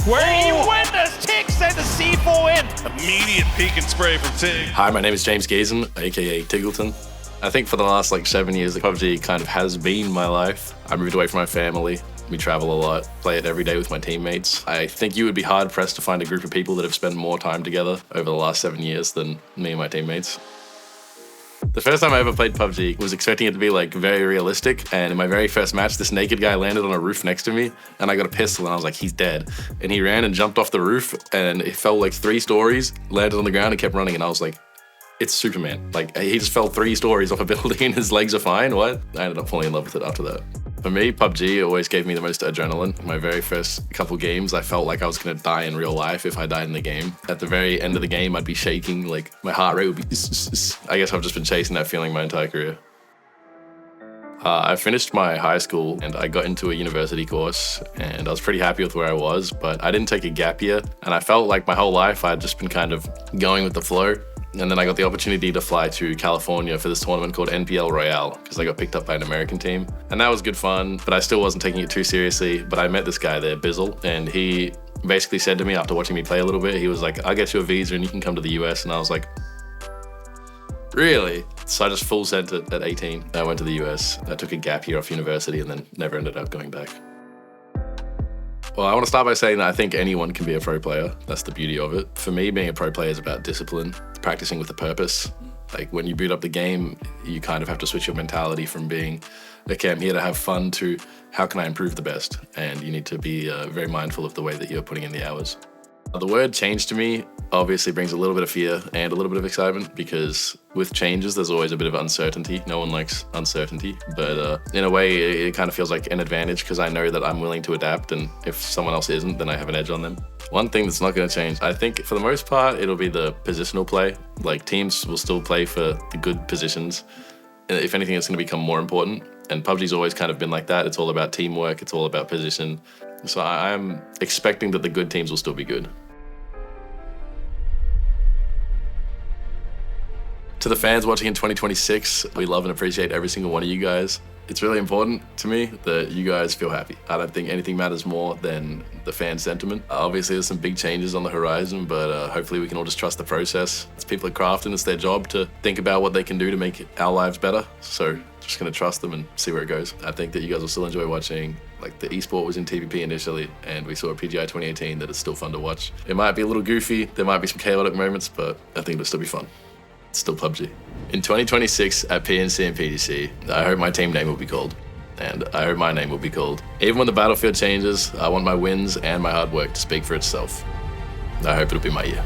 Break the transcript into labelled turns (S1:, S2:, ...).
S1: Where he went, as Tig sent the C4 in.
S2: Immediate peek and spray from Tig.
S3: Hi, my name is James Gazen, aka TGLTN. I think for the last 7 years, PUBG kind of has been my life. I moved away from my family. We travel a lot, play it every day with my teammates. I think you would be hard pressed to find a group of people that have spent more time together over the last 7 years than me and my teammates. The first time I ever played PUBG was expecting it to be very realistic, and in my very first match, this naked guy landed on a roof next to me, and I got a pistol, and I was like, he's dead. And he ran and jumped off the roof, and it fell 3 stories, landed on the ground, and kept running, and I was like, it's Superman. He just fell 3 stories off a building and his legs are fine, what? I ended up falling in love with it after that. For me, PUBG always gave me the most adrenaline. My very first couple games, I felt like I was gonna die in real life if I died in the game. At the very end of the game, I'd be shaking, my heart rate would be I guess I've just been chasing that feeling my entire career. I finished my high school and I got into a university course and I was pretty happy with where I was, but I didn't take a gap year and I felt like my whole life I'd just been kind of going with the flow. And then I got the opportunity to fly to California for this tournament called NPL Royale because I got picked up by an American team. And that was good fun, but I still wasn't taking it too seriously. But I met this guy there, Bizzle, and he basically said to me after watching me play a little bit, he was like, I'll get you a visa and you can come to the US. And I was like, really? So I just full sent it at 18. I went to the US. I took a gap year off university and then never ended up going back. Well, I want to start by saying that I think anyone can be a pro player. That's the beauty of it. For me, being a pro player is about discipline, practicing with a purpose. When you boot up the game, you kind of have to switch your mentality from being, okay, I'm here to have fun to how can I improve the best? And you need to be very mindful of the way that you're putting in the hours. The word change to me obviously brings a little bit of fear and a little bit of excitement because with changes, there's always a bit of uncertainty. No one likes uncertainty, but in a way, it kind of feels like an advantage because I know that I'm willing to adapt, and if someone else isn't, then I have an edge on them. One thing that's not going to change, I think for the most part, it'll be the positional play. Teams will still play for the good positions. If anything, it's going to become more important. And PUBG's always kind of been like that. It's all about teamwork. It's all about position. So I'm expecting that the good teams will still be good. To the fans watching in 2026, we love and appreciate every single one of you guys. It's really important to me that you guys feel happy. I don't think anything matters more than the fan sentiment. Obviously, there's some big changes on the horizon, but hopefully we can all just trust the process. It's people at Crafton, it's their job to think about what they can do to make our lives better. So just gonna trust them and see where it goes. I think that you guys will still enjoy watching. The esport was in TPP initially, and we saw a PGI 2018 that is still fun to watch. It might be a little goofy, there might be some chaotic moments, but I think it'll still be fun. It's still PUBG. In 2026 at PNC and PDC, I hope my team name will be called. And I hope my name will be called. Even when the battlefield changes, I want my wins and my hard work to speak for itself. I hope it'll be my year.